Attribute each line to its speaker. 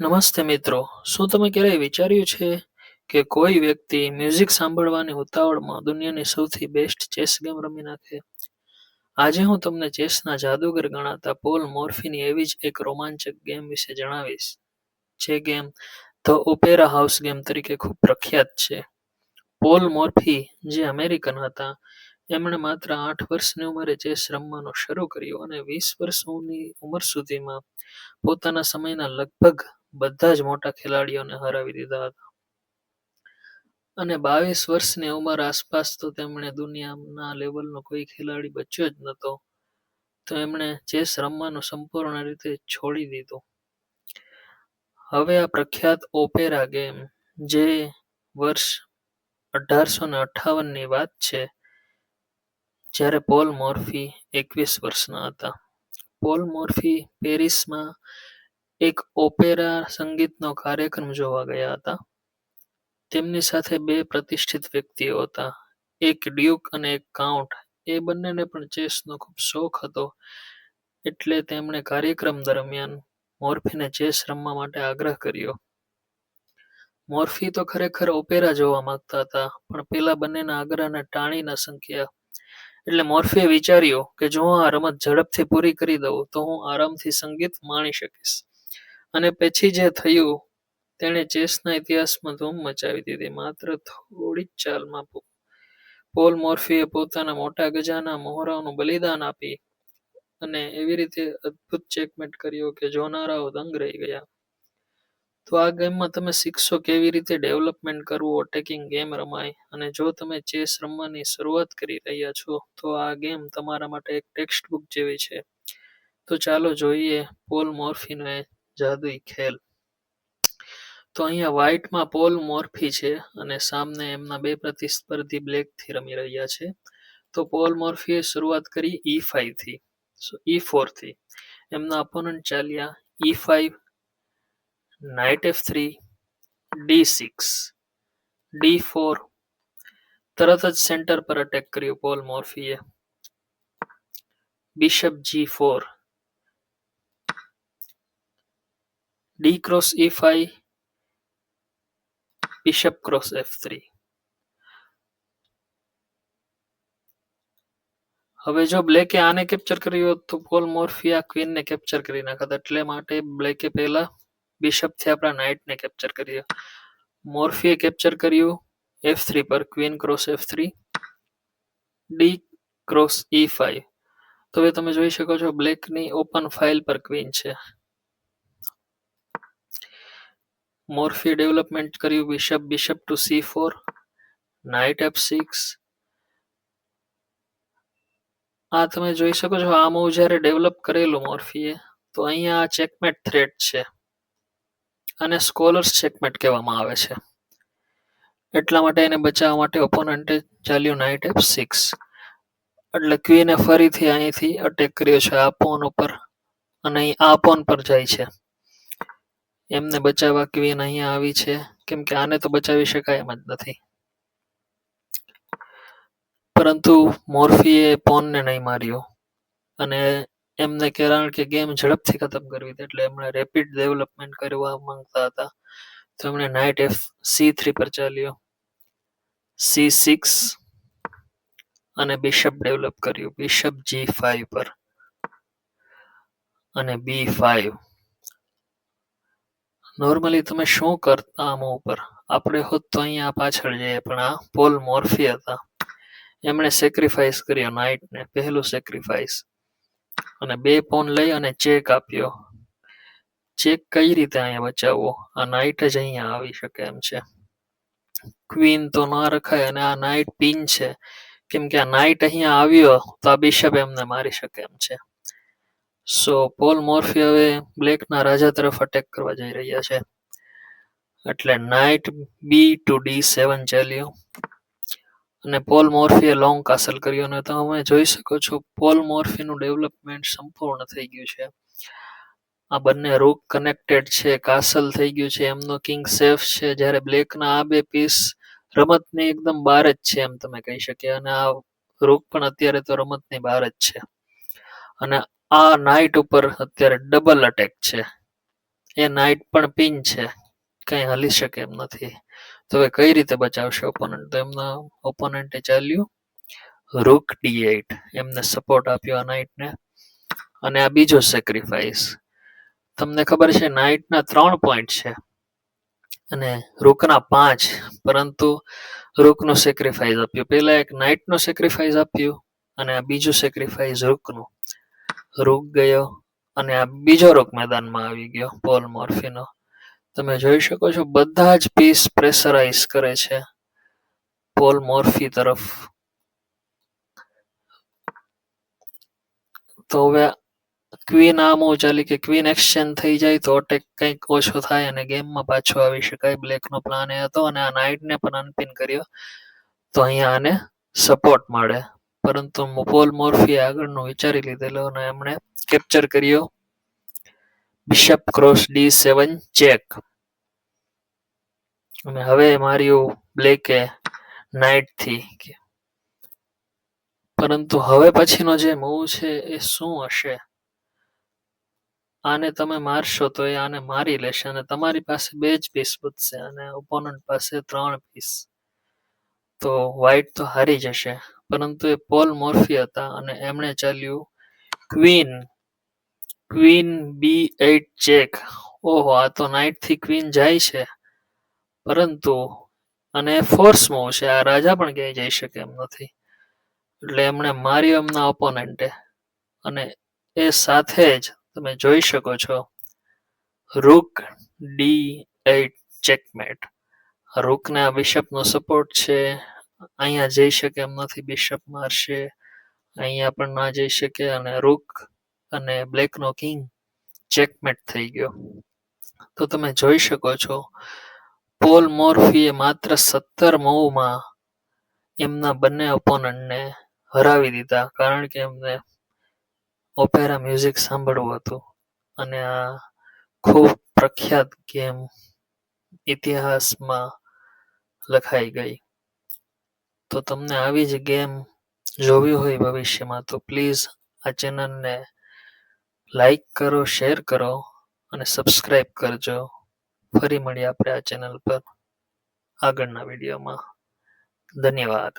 Speaker 1: નમસ્તે મિત્રો, શું તમે ક્યારેય વિચાર્યું છે કે કોઈ વ્યક્તિ મ્યુઝિક સાંભળવાની ઉતાવળમાં દુનિયાની સૌથી બેસ્ટ ચેસ ગેમ રમી નાખે? આજે હું તમને ચેસના જાદુગર ગણાતા પોલ મોર્ફીની એવી જ એક રોમાંચક ગેમ વિશે જણાવીશ, જે game the opera house game તરીકે ખૂબ પ્રખ્યાત છે. પોલ મોર્ફી, જે અમેરિકન હતા, એમણે માત્ર 8 વર્ષની ઉંમરે ચેસ રમવાનું શરૂ કર્યું અને 20 વર્ષની ઉંમર સુધીમાં પોતાના સમયના લગભગ બધા જ મોટા ખેલાડીઓને હરાવી દીધા હતા. અને 22 વર્ષની ઉંમર આસપાસ તો તેમણે દુનિયાના લેવલનો કોઈ ખેલાડી બચ્યો જ નહોતો, તો એમણે ચેસ રમવાનું સંપૂર્ણ રીતે છોડી દીધું. હવે આ પ્રખ્યાત ઓપેરા ગેમ, જે વર્ષ 1858ની વાત છે, જ્યારે પોલ મોર્ફી 21 વર્ષના હતા. પોલ મોર્ફી પેરિસમાં એક ઓપેરા સંગીતનો કાર્યક્રમ જોવા ગયા હતા. તેમની સાથે બે પ્રતિષ્ઠિત વ્યક્તિઓ હતા, એક ડ્યુક અને એક કાઉન્ટ. એ બંનેને પણ ચેસનો ખૂબ શોખ હતો, એટલે તેમણે કાર્યક્રમ દરમિયાન મોર્ફીને ચેસ રમવા માટે આગ્રહ કર્યો. મોર્ફી તો ખરેખર ઓપેરા જોવા માંગતા હતા, પણ પેલા બંનેના આગ્રહને ટાળી ન શક્યા. એટલે મોર્ફીએ વિચાર્યું કે જો હું આ રમત ઝડપથી પૂરી કરી દઉં તો હું આરામથી સંગીત માણી શકીશ. અને પછી જે થયું, તેણે ચેસના ઇતિહાસમાં ધૂમ મચાવી દીધી. માત્ર થોડી જ ચાલમાં પોલ મોર્ફીએ પોતાના મોટા ગજાના મોહરાઓનું બલિદાન આપી અને એવી રીતે અદ્ભુત ચેકમેટ કર્યો કે જોનારાઓ દંગ રહી ગયા. તો આ ગેમમાં તમે શીખશો કેવી રીતે ડેવલપમેન્ટ કરવું, અટેકિંગ ગેમ રમાય, અને જો તમે ચેસ રમવાની શરૂઆત કરી રહ્યા છો તો આ ગેમ તમારા માટે એક ટેક્સ્ટ બુક જેવી છે. તો ચાલો જોઈએ પોલ મોર્ફીનો એ જાદુઈ ખેલ. તો અહીંયા વ્હાઇટમાં પોલ મોર્ફી છે અને સામને એમના બે પ્રતિસ્પર્ધી બ્લેકથી રમી રહ્યા છે. તો પોલ મોર્ફીએ શરૂઆત કરી E5 થી, E4 થી. એમના અપોનન્ટ ચાલ્યા E5, night F3, D6, D4. તરત જ સેન્ટર પર અટેક કર્યું પોલ મોર્ફીએ. Bishop G4, D cross E5, bishop cross F3. હવે જો બ્લેકે આને કેપ્ચર કર્યો હોત તો પોલ મોર્ફી આ ક્વીનને કેપ્ચર કરી નાખત, એટલે માટે બ્લેકે પહેલા બિશપથી આપણા નાઇટને કેપ્ચર કર્યો. મોર્ફીએ કેપ્ચર કર્યું F3 પર, queen cross F3, D cross E5. તો હવે તમે જોઈ શકો છો બ્લેકની ઓપન ફાઇલ પર ક્વીન છે. મોર્ફીએ ડેવલપમેન્ટ કર્યું bishop to C4, knight F6. આ તમે જોઈ શકો છો આ મૂવ જ્યારે ડેવલપ કરેલું મોર્ફીએ, તો અહીંયા આ ચેકમેટ થ્રેટ છે અને સ્કોલર્સ ચેકમેટ કહેવામાં આવે છે. એટલા માટે એને બચાવવા માટે ઓપોનન્ટે ચાલ્યું નાઇટ F6. એટલે ક્વીને ફરીથી અહીંથી અટેક કર્યો છે આ પોન ઉપર, અને અહીં આ પોન પર જાય છે. એમને બચાવવા ક્વીન અહીંયા આવી છે, કેમ કે આને તો બચાવી શકાય એમ જ નથી. પરંતુ મોર્ફીએ પોનને નહીં માર્યો અને એમને કારણ કે ગેમ ઝડપથી ખતમ કરવી હતી, એટલે એમણે રેપિડ ડેવલપમેન્ટ કરવા માંગતા હતા. તો એમણે નાઇટ C3 પર ચાલ્યો, C6 અને બિશપ ડેવલપ કર્યું બિશપ G5 પર અને B5. નોર્મલી તમે શું કરતા આમ ઉપર? આપણે હોત તો અહીંયા પાછળ જઈએ, પણ આ પોલ મોર્ફી હતા, એમણે સેક્રિફાઈસ કર્યો નાઇટને, પહેલું સેક્રિફાઈસ, અને બે પોન લઈ અને ચેક આપ્યો. ચેક કઈ રીતે અહીંયા બચાવવો? આ નાઇટ જ અહીંયા આવી શકે એમ છે. ક્વીન તો ના રખાય, અને આ નાઇટ પિન છે, કેમ કે આ નાઇટ અહીંયા આવ્યો તો આ બિશપ એમને મારી શકે એમ છે. સો પોલ મોર્ફી હવે બ્લેકના રાજા તરફ અટેક કરવા જઈ રહ્યા છે. એટલે નાઇટ B ટુ D7 ચાલ્યો અને પોલ મોર્ફીએ લોંગ કાસલ કર્યો. અને તમે જોઈ શકો છો પોલ મોર્ફીનું ડેવલપમેન્ટ સંપૂર્ણ થઈ ગયું છે. આ બંને રૂક કનેક્ટેડ છે, કાસલ થઈ ગયું છે, એમનો કિંગ સેફ છે, જ્યારે બ્લેકના આ બે પીસ રમતની એકદમ બહાર જ છે એમ તમે કહી શકીએ, અને આ રૂક પણ અત્યારે તો રમતની બહાર જ છે. અને આ નાઇટ ઉપર અત્યારે ડબલ અટેક છે, એ નાઇટ પણ પિન છે, કંઈ હલી શકે એમ નથી. તો હવે કઈ રીતે બચાવશે ઓપોનન્ટ? તો એમના ઓપોનન્ટે ચાલ્યું રૂક D8, એમને સપોર્ટ આપ્યો આ નાઇટને. અને આ બીજો સેક્રિફાઈસ. તમને ખબર છે નાઇટના 3 પોઈન્ટ છે અને રૂકના 5, પરંતુ રૂકનું સેક્રિફાઈસ આપ્યું. પહેલા એક નાઇટનું સેક્રિફાઈસ આપ્યું અને આ બીજું સેક્રિફાઈસ રૂકનું. રૂક ગયો અને આ બીજો રૂક મેદાનમાં આવી ગયો પોલ મોર્ફીનો. તમે જોઈ શકો છો બધા જ પીસ પ્રેશરાઇઝ કરે છે પોલ મોર્ફી તરફ. તો હવે ક્વીન આ મૂવ ચાલી કે ક્વીન એક્સચેન્જ થઈ જાય તો અટેક કંઈક ઓછો થાય અને ગેમમાં પાછો આવી શકાય. બ્લેકનો પ્લાન એ હતો અને આ નાઇટને પણ અનપિન કર્યો તો અહીંયા આને સપોર્ટ મળે. પરંતુ પોલ મોર્ફીએ આગળનું વિચારી લીધેલું અને એમણે કેપ્ચર કર્યો બિશપ ક્રોસ D7 ચેક. અને હવે માર્યું બ્લેકે નાઇટથી. પરંતુ હવે પછીનો જે મૂવ છે એ શું હશે? આને તમે મારશો તો એ આને મારી લેશે અને તમારી પાસે 2 જ પીસ બચશે અને ઓપોનન્ટ પાસે 3 પીસ. તો વ્હાઇટ તો હારી જશે. પરંતુ એ પોલ મોર્ફી હતા અને એમણે ચાલ્યું ક્વીન B8 ચેક. ઓહો, આ તો નાઇટથી ક્વીન જાય છે, પરંતુ અને ફોર્સ મૂવ છે, આ રાજા પણ ક્યાંય જઈ શકે એમ નથી. એટલે એમણે માર્યો એમના ઓપોનન્ટે અને એ સાથે જ તમે જોઈ શકો છો રૂક D8 ચેકમેટ. રૂકને આ બિશપનો સપોર્ટ છે, અહીંયા જઈ શકે એમ નથી, બિશપ મારશે, અહીંયા પણ ના જઈ શકે અને રૂક અને બ્લેકનો કિંગ ચેકમેટ થઈ ગયો. તો તમે જોઈ શકો છો પોલ મોર્ફીએ માત્ર 17 મૂવમાં એમના બંને ઓપોનન્ટને હરાવી દીધા, કારણ કે એમને ઓપેરા મ્યુઝિક સાંભળવું હતું અને આ ખૂબ પ્રખ્યાત ગેમ ઇતિહાસમાં લખાઈ ગઈ. તો તમને આવી જ ગેમ જોવી હોય ભવિષ્યમાં તો પ્લીઝ આ ચેનલને લાઈક કરો, શેર કરો અને સબસ્ક્રાઈબ કરજો. ફરી મળીએ આપણે આ ચેનલ પર આગળના વિડીયોમાં. ધન્યવાદ.